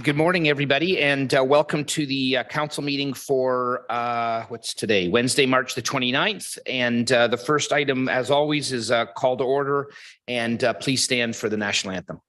Good morning, everybody, and welcome to the council meeting for what's today, Wednesday, March the 29th. And the first item, as always, is a call to order, and please stand for the national anthem.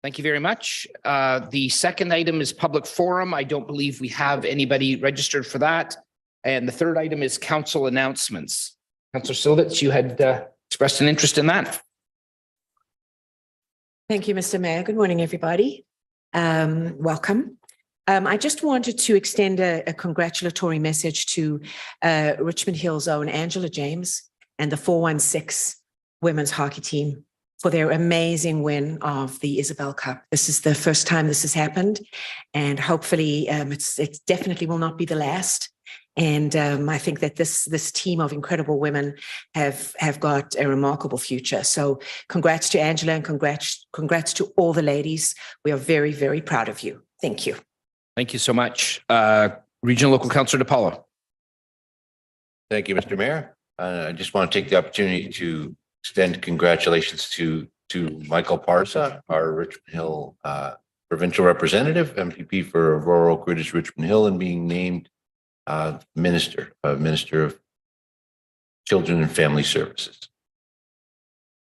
Thank you very much. The second item is public forum. I don't believe we have anybody registered for that. And the third item is council announcements. Councillor Silvitz, you had expressed an interest in that. Thank you, Mr. Mayor. Good morning, everybody. Welcome. I just wanted to extend a congratulatory message to Richmond Hill's own Angela James and the 416 women's hockey team for their amazing win of the Isabel Cup. This is the first time this has happened, and hopefully it definitely will not be the last. And I think that this team of incredible women have got a remarkable future. So congrats to Angela and congrats to all the ladies. We are very, very proud of you. Thank you. Thank you so much. Regional Local Councillor DePaulo. Thank you, Mr. Mayor. I just want to take the opportunity to extend congratulations to Michael Parsa, our Richmond Hill provincial representative, MPP for Aurora Oak Ridge, Richmond Hill, and being named Minister of Children and Family Services.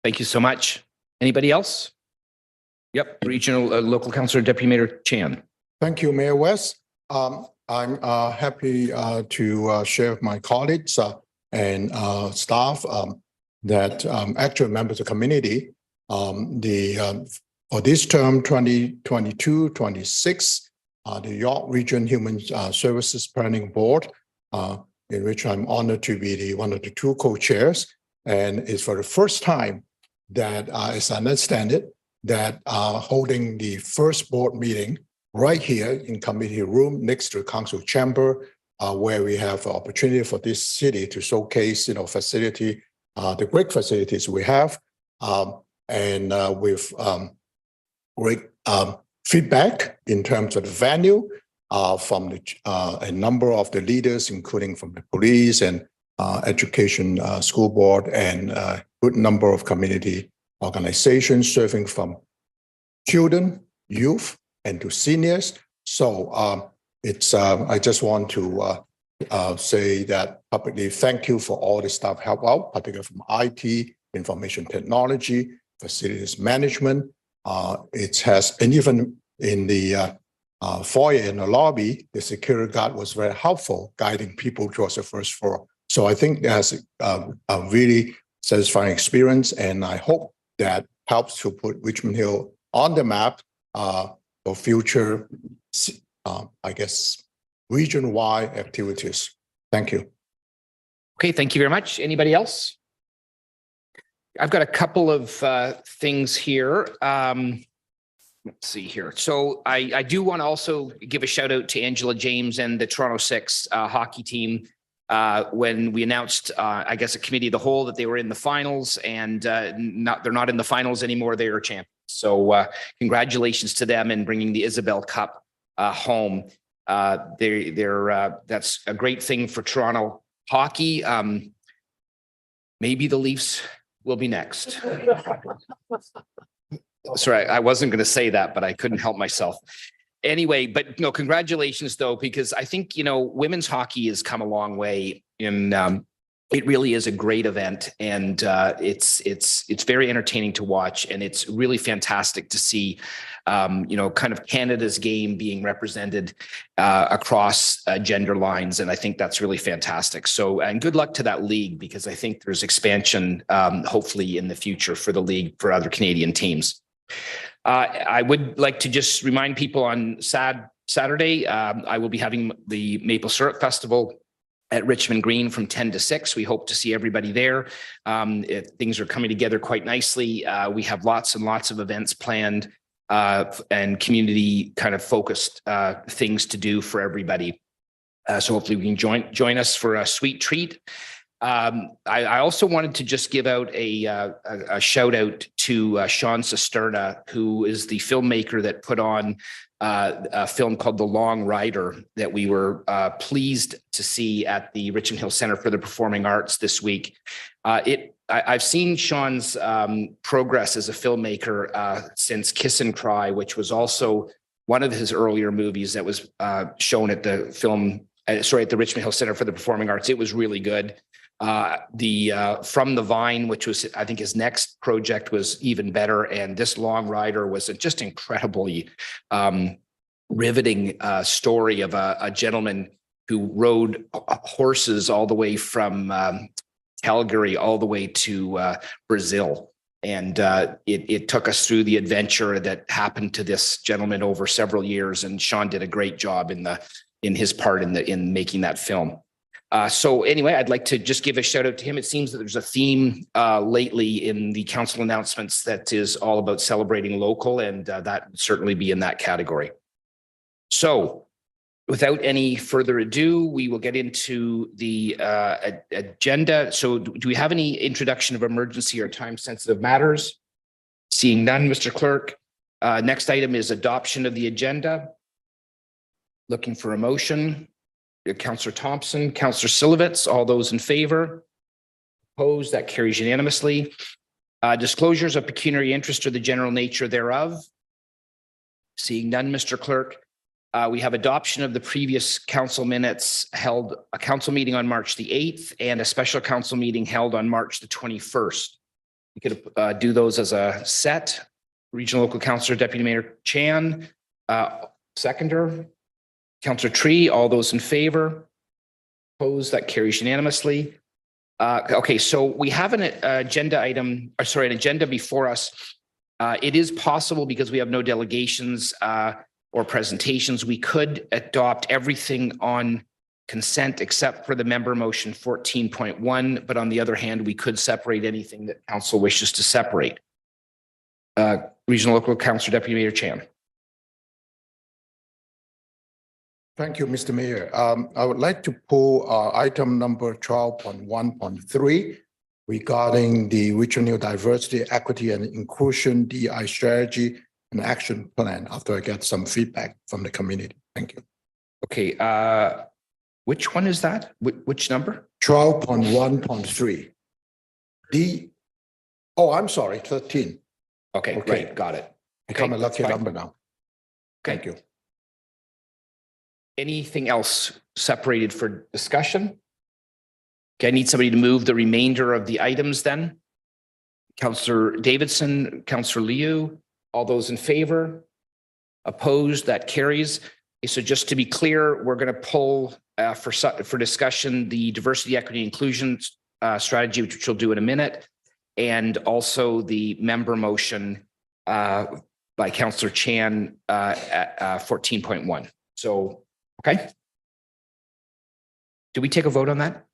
Thank you so much. Anybody else? Yep, Regional Local Councillor Deputy Mayor Chan. Thank you, Mayor West. I'm happy to share with my colleagues and staff that actual members of the community, for this term 2022-26, the York Region Human Services Planning Board, in which I'm honored to be one of the two co-chairs, and it's for the first time that, as I understand it, that holding the first board meeting right here in committee room next to the council chamber, where we have an opportunity for this city to showcase, facility. The great facilities we have, and with great feedback in terms of the venue from a number of the leaders, including from the police and education school board, and a good number of community organizations serving from children, youth, and to seniors. So I just want to say that publicly, thank you for all the staff help out, particularly from IT, information technology, facilities management. And even in the foyer in the lobby, the security guard was very helpful, guiding people towards the first floor. So I think that's a really satisfying experience, and I hope that helps to put Richmond Hill on the map for future, region-wide activities. Thank you. Okay, thank you very much. Anybody else? I've got a couple of things here. Let's see here. So I do want to also give a shout out to Angela James and the Toronto Six hockey team. When we announced, I guess, a committee of the whole that they were in the finals, and they're not in the finals anymore. They are champions. So congratulations to them in bringing the Isabel Cup home. That's a great thing for Toronto hockey. Maybe the Leafs will be next. Sorry, I wasn't going to say that, but I couldn't help myself. Anyway, but no, congratulations though, because I think, women's hockey has come a long way, and it really is a great event, and it's very entertaining to watch, and it's really fantastic to see, kind of Canada's game being represented across gender lines, and I think that's really fantastic. So, and good luck to that league, because I think there's expansion, hopefully in the future for the league for other Canadian teams. I would like to just remind people on Saturday, I will be having the Maple Syrup Festival at Richmond Green from 10 to 6. We hope to see everybody there. Things are coming together quite nicely. We have lots and lots of events planned and community kind of focused things to do for everybody. So hopefully we can join us for a sweet treat. I also wanted to just give out a shout out to Sean Cisterna, who is the filmmaker that put on a film called The Long Rider that we were pleased to see at the Richmond Hill Center for the Performing Arts this week. I've seen Sean's progress as a filmmaker since Kiss and Cry, which was also one of his earlier movies that was shown at the Richmond Hill Center for the Performing Arts. It was really good. From the Vine, which was, I think, his next project, was even better. And this Long Rider was a just incredibly riveting story of a gentleman who rode horses all the way from Calgary all the way to Brazil. And it took us through the adventure that happened to this gentleman over several years. And Sean did a great job in his part in making that film. So anyway, I'd like to just give a shout out to him. It seems that there's a theme lately in the council announcements that is all about celebrating local, and that would certainly be in that category. So without any further ado, we will get into the agenda. So do we have any introduction of emergency or time-sensitive matters? Seeing none, Mr. Clerk. Next item is adoption of the agenda. Looking for a motion. Councillor Thompson, Councillor Silovitz, all those in favor? Opposed? That carries unanimously. Disclosures of pecuniary interest or the general nature thereof. Seeing none, Mr. Clerk. We have adoption of the previous council minutes, held a council meeting on March the 8th and a special council meeting held on March the 21st. We could do those as a set. Regional Local Councillor Deputy Mayor Chan, seconder. Councillor Tree, all those in favor? Opposed? That carries unanimously. Okay, so we have an agenda before us. It is possible, because we have no delegations or presentations, we could adopt everything on consent except for the member motion 14.1. But on the other hand, we could separate anything that council wishes to separate. Regional Local Councillor Deputy Mayor Chan. Thank you, Mr. Mayor. I would like to pull item number 12.1.3 regarding the Regional Diversity, Equity and Inclusion DI strategy and action plan after I get some feedback from the community. Thank you. Okay, which one is that? Which number? 12.1.3. I'm sorry, 13. Okay, great, got it. Become a that's lucky fine. number now. Okay. Thank you. Anything else separated for discussion? Okay, I need somebody to move the remainder of the items then. Councillor Davidson, Councillor Liu, all those in favor? Opposed? That carries. Okay, so just to be clear, we're going to pull for discussion the diversity, equity, inclusion strategy, which we'll do in a minute, and also the member motion by Councillor Chan at 14.1. So, okay. Do we take a vote on that?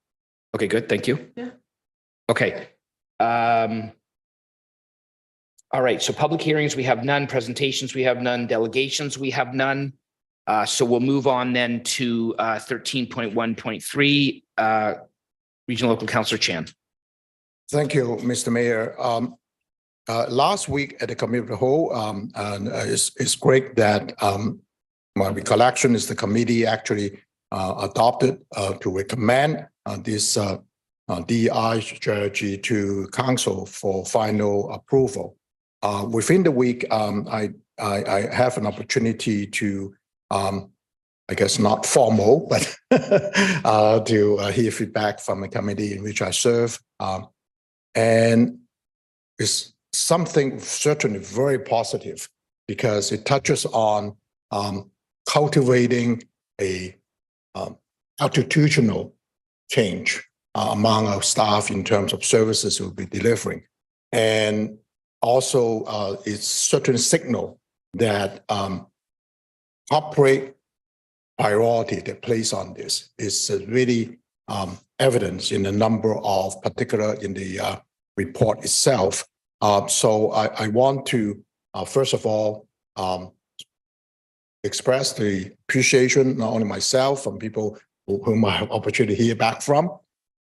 Okay, good. Thank you. Yeah. Okay. All right, so public hearings, we have none. Presentations, we have none. Delegations, we have none. So we'll move on then to 13.1.3. Regional Local Councillor Chan. Thank you, Mr. Mayor. Last week at the Committee of the Whole, and it's great that my recollection is the committee actually adopted to recommend this DEI strategy to council for final approval. Within the week, I have an opportunity to, I guess not formal, but to hear feedback from a committee in which I serve. And it's something certainly very positive because it touches on cultivating a attitudinal change among our staff in terms of services we'll be delivering. And also it's certain signal that corporate priority they place on this is really evidence in a number of particular in the report itself. So I want to, first of all, express the appreciation, not only myself, from people whom I have opportunity to hear back from.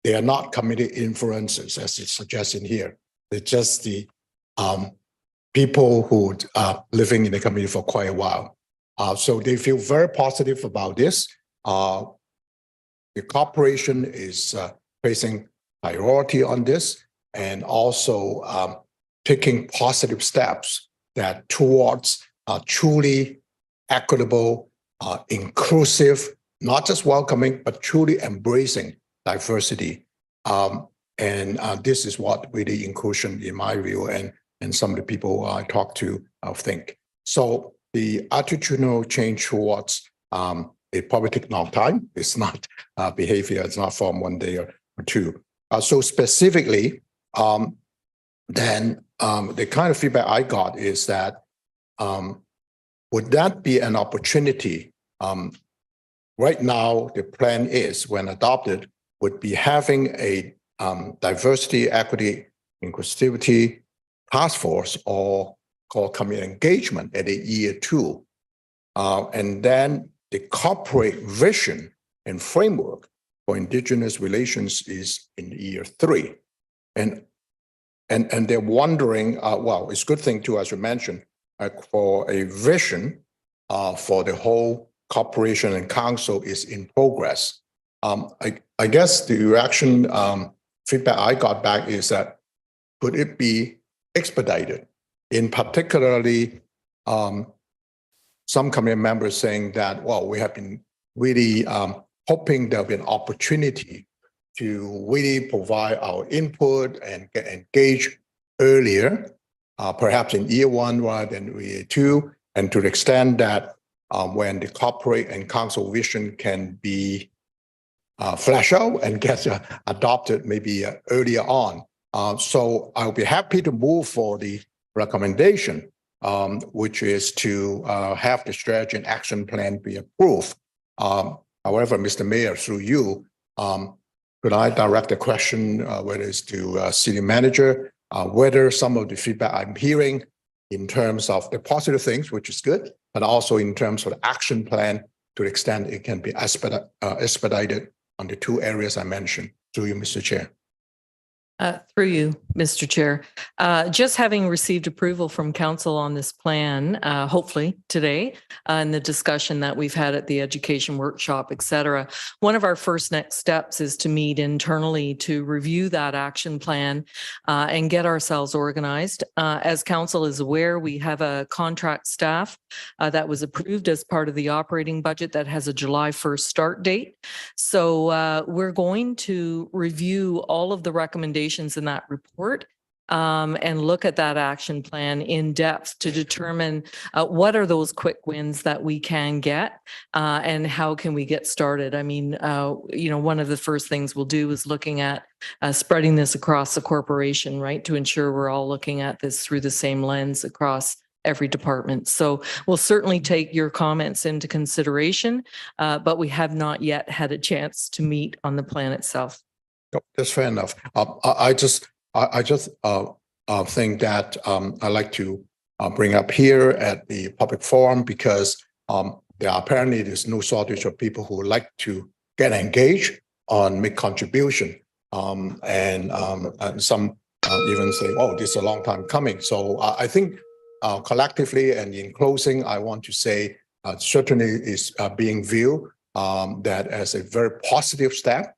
They are not committee influencers, as it's suggested here. They're just the people who are living in the committee for quite a while. So they feel very positive about this. The corporation is placing priority on this and also taking positive steps that towards truly equitable, inclusive, not just welcoming, but truly embracing diversity. And this is what really inclusion, in my view, and some of the people I talk to think. So the attitudinal change towards it probably take a long time. It's not behavior. It's not from one day or two. So specifically, then the kind of feedback I got is that would that be an opportunity? Right now, the plan is, when adopted, would be having a diversity, equity, inclusivity task force, or called community engagement at a year 2. And then the corporate vision and framework for Indigenous relations is in year 3. And they're wondering, well, it's a good thing too, as you mentioned, for a vision for the whole corporation and council is in progress. I guess the reaction feedback I got back is that could it be expedited? In particularly, some committee members saying that, well, we have been really hoping there'll be an opportunity to really provide our input and get engaged earlier, perhaps in year 1 rather than year 2, and to the extent that when the corporate and council vision can be flesh out and get adopted maybe earlier on. So I'll be happy to move for the recommendation, which is to have the strategy and action plan be approved. However, Mr. Mayor, through you, could I direct a question, whether it's to city manager, whether some of the feedback I'm hearing in terms of the positive things, which is good, but also in terms of the action plan to the extent it can be expedited on the 2 areas I mentioned. Through you, Mr. Chair. Through you, Mr. Chair. Just having received approval from council on this plan, hopefully today, in the discussion that we've had at the education workshop, et cetera, one of our first next steps is to meet internally to review that action plan and get ourselves organized. As council is aware, we have a contract staff that was approved as part of the operating budget that has a July 1st start date. So we're going to review all of the recommendations in that report and look at that action plan in depth to determine what are those quick wins that we can get and how can we get started. I mean, one of the first things we'll do is looking at spreading this across the corporation, right, to ensure we're all looking at this through the same lens across every department. So we'll certainly take your comments into consideration, but we have not yet had a chance to meet on the plan itself. That's fair enough. I just thing that I like to bring up here at the public forum, because there are apparently there's no shortage of people who would like to get engaged on make contribution. And some even say, oh, this is a long time coming. So I think collectively and in closing, I want to say certainly is being viewed that as a very positive step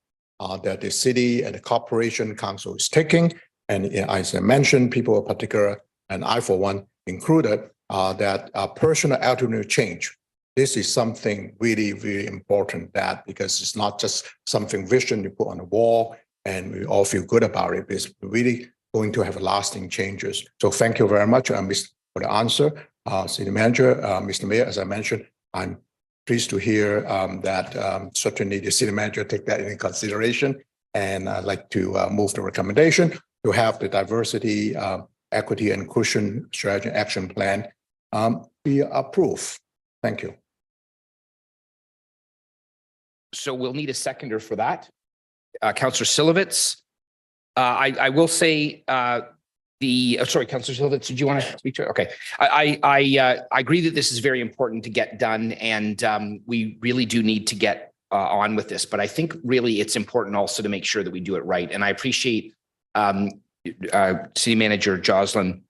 that the city and the corporation council is taking. And as I mentioned, people in particular, and I for one included, that personal attitude change. This is something really, really important, that because it's not just something vision you put on the wall and we all feel good about it. It's really going to have lasting changes. So thank you very much, for the answer. City Manager, Mr. Mayor, as I mentioned, I'm pleased to hear that certainly the City Manager take that into consideration. And I'd like to move the recommendation to have the diversity, equity, and inclusion strategy action plan be approved. Thank you. So we'll need a seconder for that. Councillor Silovitz. I will say sorry, Councillor Silovitz, did you want to speak to it? Okay. I agree that this is very important to get done, and we really do need to get on with this. But I think really it's important also to make sure that we do it right. And I appreciate City Manager Jocelyn.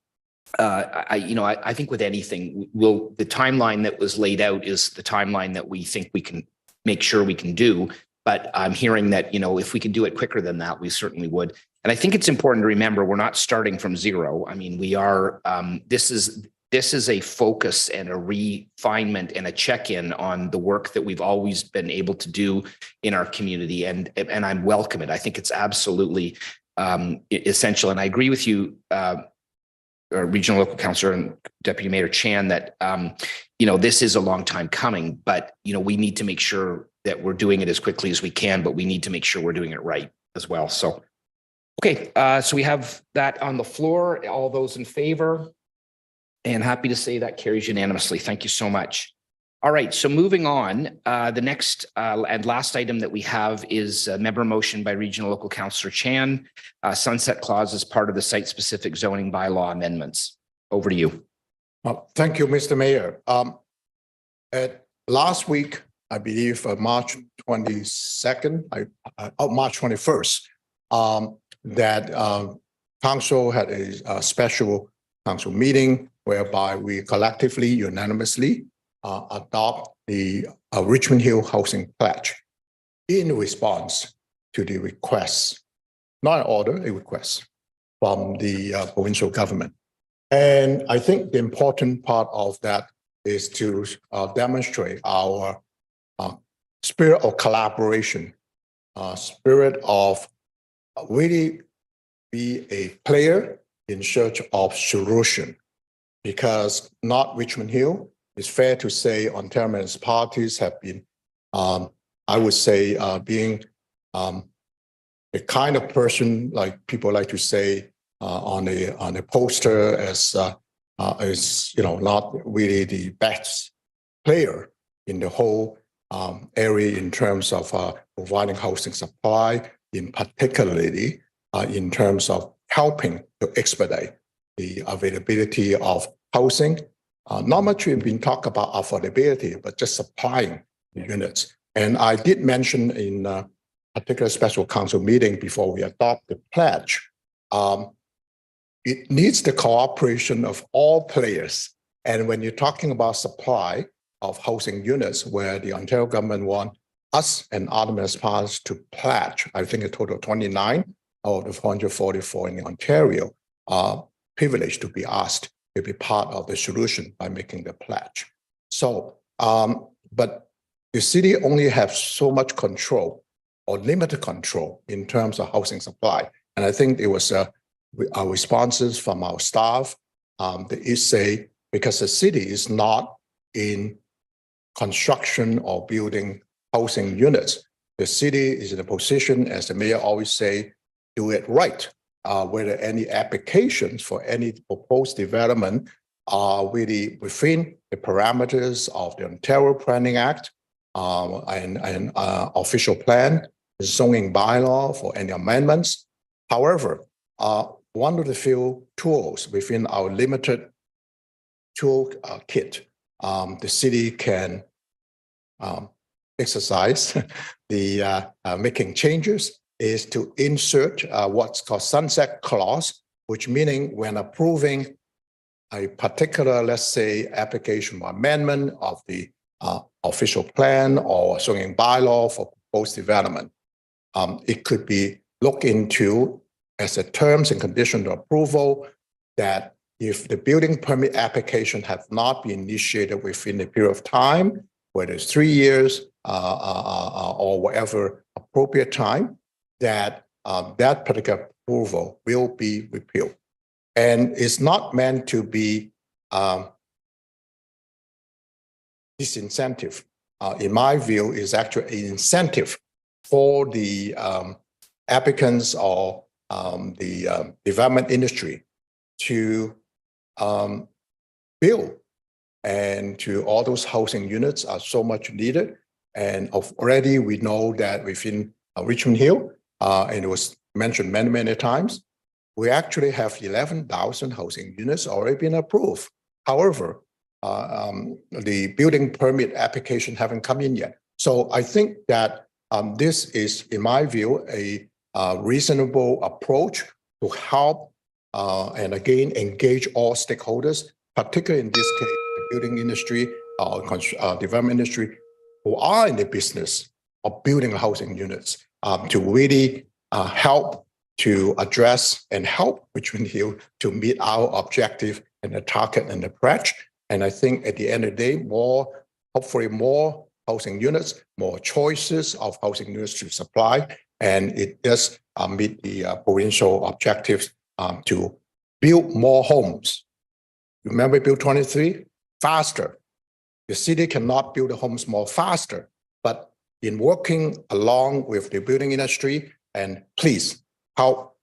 I think with anything, the timeline that was laid out is the timeline that we think we can make sure we can do. But I'm hearing that, if we could do it quicker than that, we certainly would. And I think it's important to remember we're not starting from zero. I mean, we are, this is a focus and a refinement and a check-in on the work that we've always been able to do in our community. And I welcome it. I think it's absolutely essential. And I agree with you, Regional Local Councillor and Deputy Mayor Chan, that, this is a long time coming, but, we need to make sure that we're doing it as quickly as we can, but we need to make sure we're doing it right as well. So, okay, so we have that on the floor. All those in favor? And happy to say that carries unanimously. Thank you so much. All right, so moving on, the next and last item that we have is a member motion by Regional Local Councillor Chan, sunset clause as part of the site-specific zoning bylaw amendments. Over to you. Thank you, Mr. Mayor. At last week, I believe March 22nd, March 21st, that council had a special council meeting whereby we collectively, unanimously adopt the Richmond Hill Housing Pledge in response to the requests, not an order, a request from the provincial government. And I think the important part of that is to demonstrate our spirit of collaboration, spirit of really be a player in search of solution, because not Richmond Hill, it's fair to say Ontario municipalities have been, I would say, being the kind of person, like people like to say on a poster, as not really the best player in the whole area in terms of providing housing supply, in particularly in terms of helping to expedite the availability of housing. Not much has been talked about affordability, but just supplying the units. And I did mention in a particular special council meeting before we adopt the pledge, it needs the cooperation of all players. And when you're talking about supply of housing units, where the Ontario government want us and other municipalities to pledge, I think a total of 29 out of the 444 in Ontario, are privileged to be asked to be part of the solution by making the pledge. So, but the city only has so much control or limited control in terms of housing supply. And I think it was our responses from our staff, they say, because the city is not in construction or building housing units, the city is in a position, as the mayor always say, do it right. Whether any applications for any proposed development are really within the parameters of the Ontario Planning Act and official plan, zoning bylaw for any amendments. However, one of the few tools within our limited tool kit. The city can exercise the making changes is to insert what's called sunset clause, which meaning when approving a particular, let's say, application or amendment of the official plan or zoning bylaw for proposed development, it could be looked into as a terms and conditions of approval that if the building permit application have not been initiated within a period of time, whether it's 3 years or whatever appropriate time, that that particular approval will be repealed. And it's not meant to be disincentive. In my view, is actually an incentive for the applicants or the development industry to build, and to all those housing units are so much needed. And already we know that within Richmond Hill, and it was mentioned many, many times, we actually have 11,000 housing units already been approved. However, the building permit application haven't come in yet. So I think that this is, in my view, a reasonable approach to help and again engage all stakeholders, particularly in this case, the building industry, development industry, who are in the business of building housing units, to really help to address and help Richmond Hill to meet our objective and the target and the pledge. And I think at the end of the day, hopefully more housing units, more choices of housing units to supply, and it does meet the provincial objectives to build more homes. Remember Bill 23? Faster. The city cannot build the homes more faster, but in working along with the building industry, and please help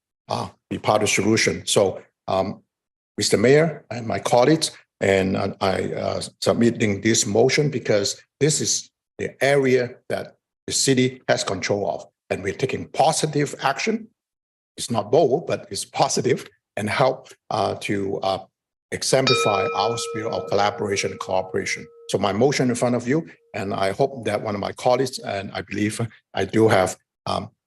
be part of the solution. So, Mr. Mayor and my colleagues, and I submitting this motion because this is the area that the city has control of, and we're taking positive action. It's not bold, but it's positive, and help to exemplify our spirit of collaboration and cooperation. So my motion in front of you, and I hope that one of my colleagues, and I believe I do have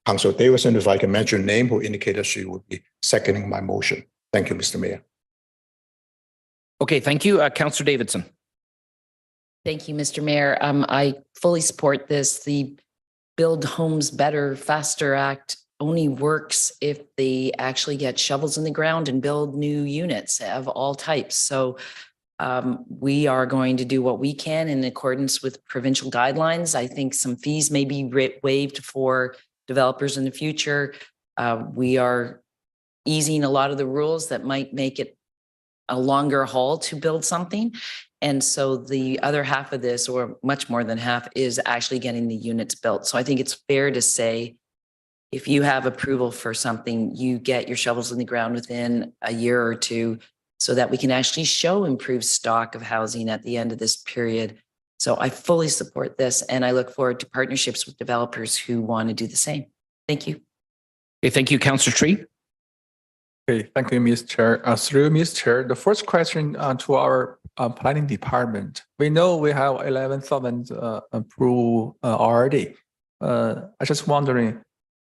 Councilor Davidson, if I can mention her name, who indicated she would be seconding my motion. Thank you, Mr. Mayor. Okay, thank you. Councilor Davidson. Thank you, Mr. Mayor. I fully support this. The Build Homes Better, Faster Act only works if they actually get shovels in the ground and build new units of all types. So we are going to do what we can in accordance with provincial guidelines. I think some fees may be waived for developers in the future. We are easing a lot of the rules that might make it a longer haul to build something. And so the other half of this, or much more than half, is actually getting the units built. So I think it's fair to say, if you have approval for something, you get your shovels in the ground within a year or two, so that we can actually show improved stock of housing at the end of this period. So I fully support this, and I look forward to partnerships with developers who want to do the same. Thank you. Okay, thank you, Councilor Tree. Okay, thank you, Ms. Chair. Through Ms. Chair, the first question to our planning department. We know we have 11,000 approved already. I just wondering,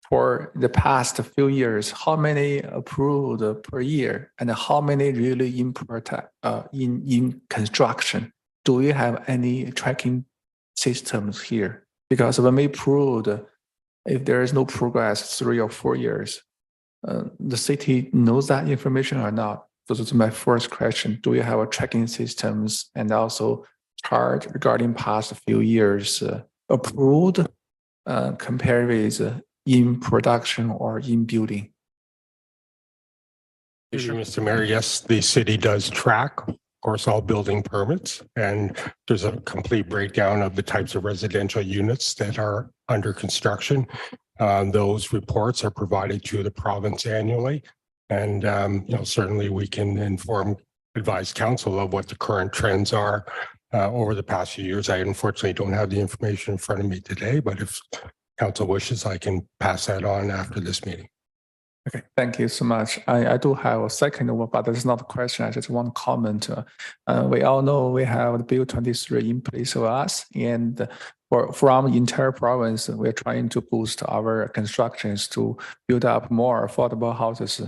for the past few years, how many approved per year, and how many really in construction? Do we have any tracking systems here? Because when we approved, if there is no progress 3 or 4 years, the city knows that information or not? So this is my first question. Do we have a tracking systems, and also chart regarding past few years approved compared with in production or in building? Thank you, Mr. Mayor. Yes, the city does track, of course, all building permits, and there's a complete breakdown of the types of residential units that are under construction. Those reports are provided to the province annually, and certainly we can advise council of what the current trends are over the past few years. I unfortunately don't have the information in front of me today, but if council wishes, I can pass that on after this meeting. Okay, thank you so much. I do have a second one, but it's not a question. I just want to comment. We all know we have Bill 23 in place for us, and from the entire province, we're trying to boost our constructions to build up more affordable houses.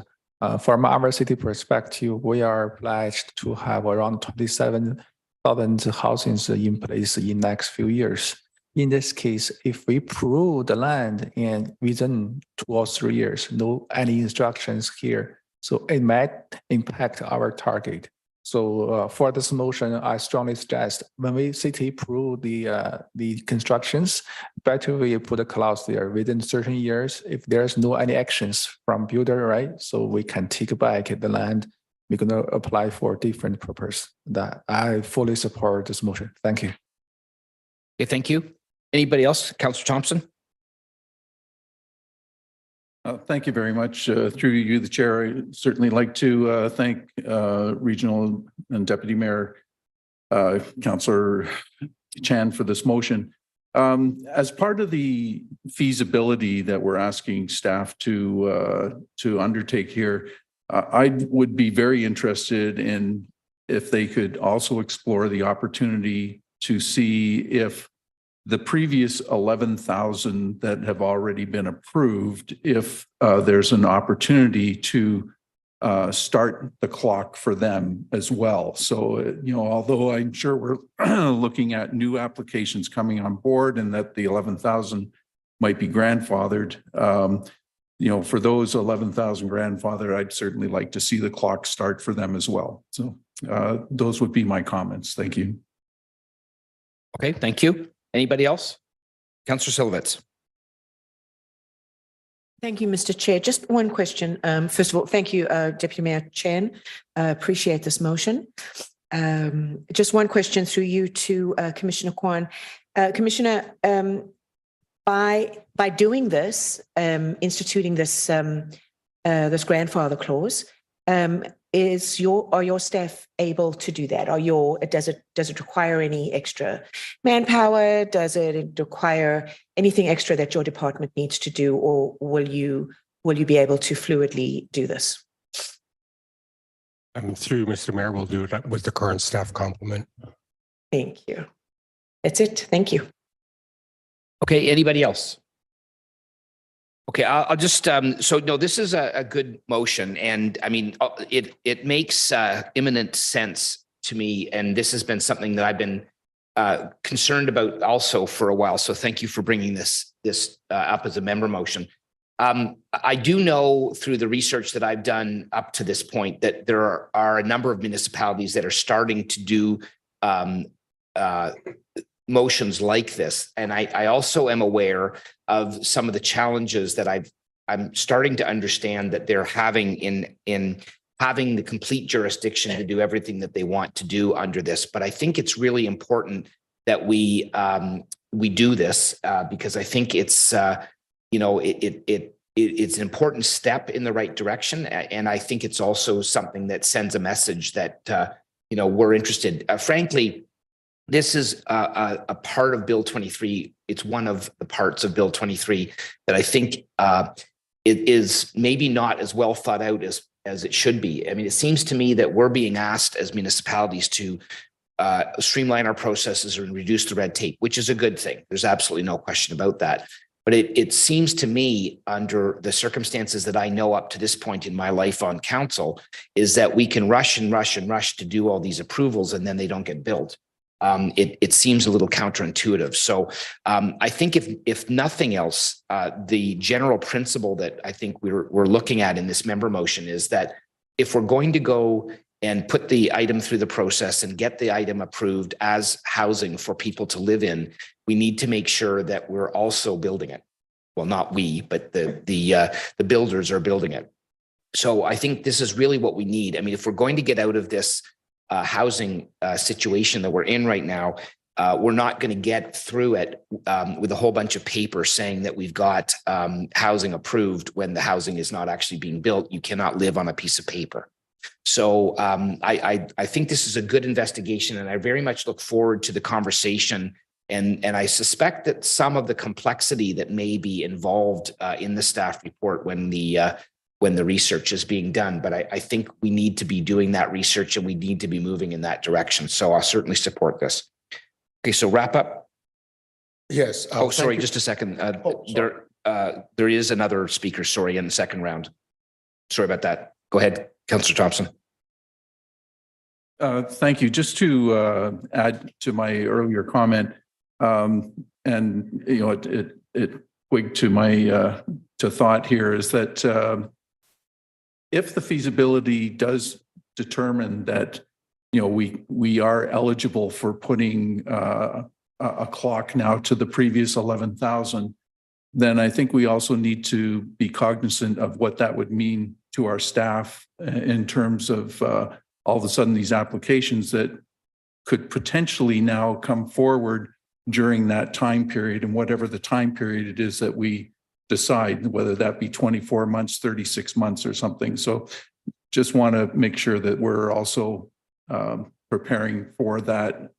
From our city perspective, we are pledged to have around 27,000 housings in place in next few years. In this case, if we prove the land and within 2 or 3 years, no any instructions here, so it might impact our target. So for this motion, I strongly suggest when we city approve the constructions, better we put a clause there within certain years. If there's no any actions from builder, right? So we can take back the land. We're gonna apply for different purpose. That I fully support this motion. Thank you. Okay, thank you. Anybody else? Councillor Thompson? Thank you very much. Through you, the chair, I certainly like to thank Regional and Deputy Mayor Councillor Chan for this motion. As part of the feasibility that we're asking staff to undertake here, I would be very interested in if they could also explore the opportunity to see if the previous 11,000 that have already been approved, if there's an opportunity to start the clock for them as well. So, you know, although I'm sure we're looking at new applications coming on board and that the 11,000 might be grandfathered, you know, for those 11,000 grandfathered, I'd certainly like to see the clock start for them as well. So those would be my comments. Thank you. Okay, thank you. Anybody else? Councillor Silvitz. Thank you, Mr. Chair. Just one question. First of all, thank you, Deputy Mayor Chen. Appreciate this motion. Just one question through you to Commissioner Kwan. Commissioner, by doing this, instituting this this grandfather clause, are your staff able to do that? Does it require any extra manpower? Does it require anything extra that your department needs to do, or will you be able to fluidly do this? Through Mr. Mayor, we'll do it with the current staff complement. Thank you. That's it. Thank you. Okay, anybody else? Okay, I'll just, so no, this is a good motion, and I mean, it makes imminent sense to me, and this has been something that I've been concerned about also for a while, so thank you for bringing this up as a member motion. I do know through the research that I've done up to this point that there are a number of municipalities that are starting to do motions like this. And I also am aware of some of the challenges that I'm starting to understand that they're having in having the complete jurisdiction to do everything that they want to do under this. But I think it's really important that we do this because I think it's you know, it's an important step in the right direction. And I think it's also something that sends a message that you know, we're interested. Frankly, this is a part of Bill 23. It's one of the parts of Bill 23 that I think it is maybe not as well thought out as it should be. I mean, it seems to me that we're being asked as municipalities to streamline our processes and reduce the red tape, which is a good thing. There's absolutely no question about that. But it seems to me, under the circumstances that I know up to this point in my life on council, is that we can rush and rush and rush to do all these approvals and then they don't get built. It seems a little counterintuitive. So I think if nothing else, the general principle that I think we're looking at in this member motion is that if we're going to go and put the item through the process and get the item approved as housing for people to live in, we need to make sure that we're also building it. Well, not we, but the builders are building it. So I think this is really what we need. I mean, if we're going to get out of this housing situation that we're in right now, we're not going to get through it with a whole bunch of paper saying that we've got housing approved when the housing is not actually being built. You cannot live on a piece of paper. So I think this is a good investigation, and I very much look forward to the conversation. And I suspect that some of the complexity that may be involved in the staff report when when the research is being done. But I think we need to be doing that research and we need to be moving in that direction. So I'll certainly support this. Okay, so wrap up. Yes. Oh, sorry, just a second. There is another speaker, sorry, in the second round. Sorry about that. Go ahead, Councillor Thompson. Thank you. Just to add to my earlier comment, and you know, it twigged to my to thought here is that if the feasibility does determine that, you know, we are eligible for putting a clock now to the previous 11,000, then I think we also need to be cognizant of what that would mean to our staff in terms of all of a sudden these applications that could potentially now come forward during that time period, and whatever the time period it is that we decide, whether that be 24 months, 36 months or something. So just want to make sure that we're also preparing for that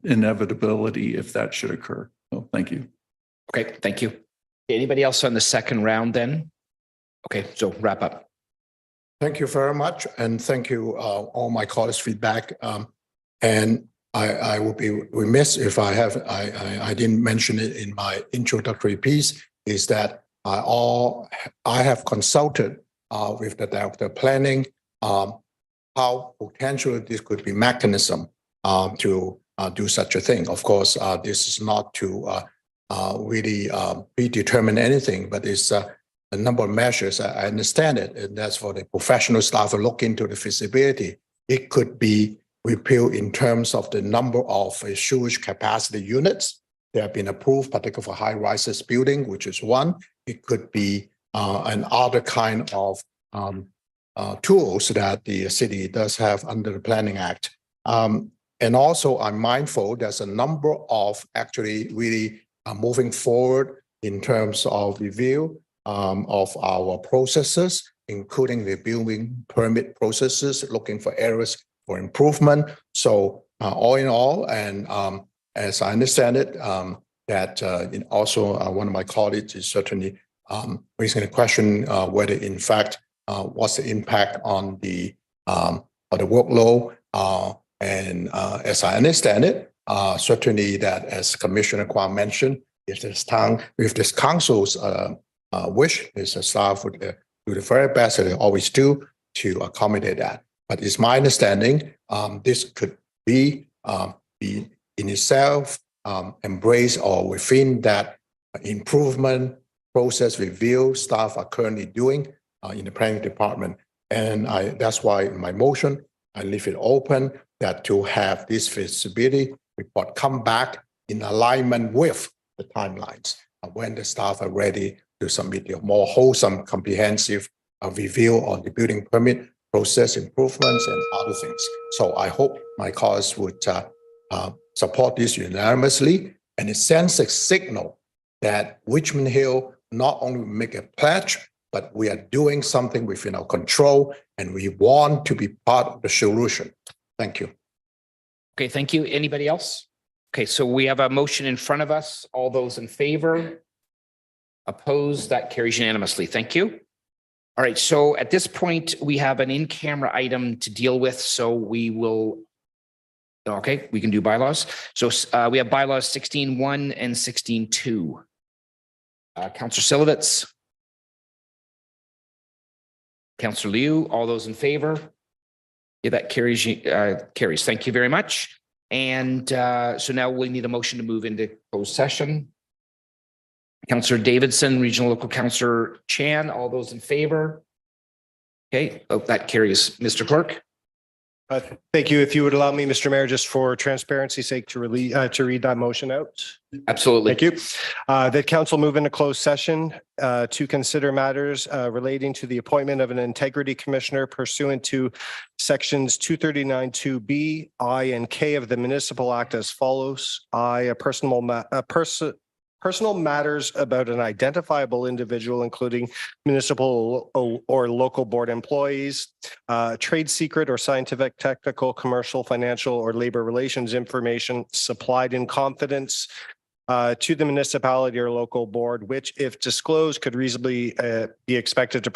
inevitability if that should occur. So thank you. Okay, thank you. Anybody else on the second round then? Okay, so wrap up. Thank you very much, and thank you all my colleagues' feedback. And I would be remiss if I didn't mention it in my introductory piece. Is that I have consulted with the director of planning how potentially this could be mechanism to do such a thing. Of course, this is not to really predetermine anything, but it's a number of measures. I understand it, and that's for the professional staff to look into the feasibility. It could be repealed in terms of the number of sewage capacity units that have been approved, particularly for high-rises building, which is one. It could be another kind of tools that the city does have under the Planning Act. And also, I'm mindful there's a number of actually really moving forward in terms of review of our processes, including the building permit processes, looking for areas for improvement. So all in all, and as I understand it, that also one of my colleagues is certainly raising a question whether in fact what's the impact on the workload. And as I understand it, certainly that as Commissioner Kwan mentioned, if this council's wish, is the staff would do the very best that they always do to accommodate that. But it's my understanding this could be in itself embraced or within that improvement process review staff are currently doing in the planning department. And that's why in my motion, I leave it open that to have this feasibility report come back in alignment with the timelines when the staff are ready to submit a more wholesome, comprehensive review on the building permit process improvements and other things. So I hope my colleagues would support this unanimously, and it sends a signal that Richmond Hill not only make a pledge, but we are doing something within our control, and we want to be part of the solution. Thank you. Okay, thank you. Anybody else? Okay, so we have a motion in front of us. All those in favor? Opposed? That carries unanimously. Thank you. All right, so at this point, we have an in-camera item to deal with, so we will, okay, we can do bylaws. So we have bylaws 16.1 and 16.2. Councillor Silovitz. Councillor Liu, all those in favor? Yeah, that carries. Carries. Thank you very much. And so now we need a motion to move into closed session. Councillor Davidson, Regional Local Councillor Chan, all those in favor? Okay, oh, that carries. Mr. Clerk. Thank you. If you would allow me, Mr. Mayor, just for transparency's sake, to read that motion out. Absolutely. Thank you. That council move into closed session to consider matters relating to the appointment of an integrity commissioner pursuant to sections 239(2)(b), I, and K of the Municipal Act as follows. I, personal matters about an identifiable individual, including municipal or local board employees, trade secret or scientific, technical, commercial, financial, or labor relations information supplied in confidence to the municipality or local board, which, if disclosed, could reasonably be expected to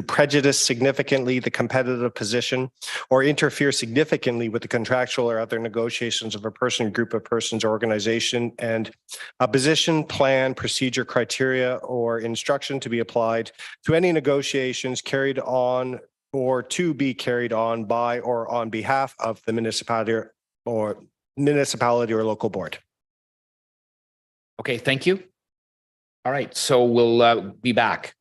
prejudice significantly the competitive position or interfere significantly with the contractual or other negotiations of a person, group of persons, or organization, and a position, plan, procedure, criteria, or instruction to be applied to any negotiations carried on or to be carried on by or on behalf of the municipality or local board. Okay, thank you. All right, so we'll be back.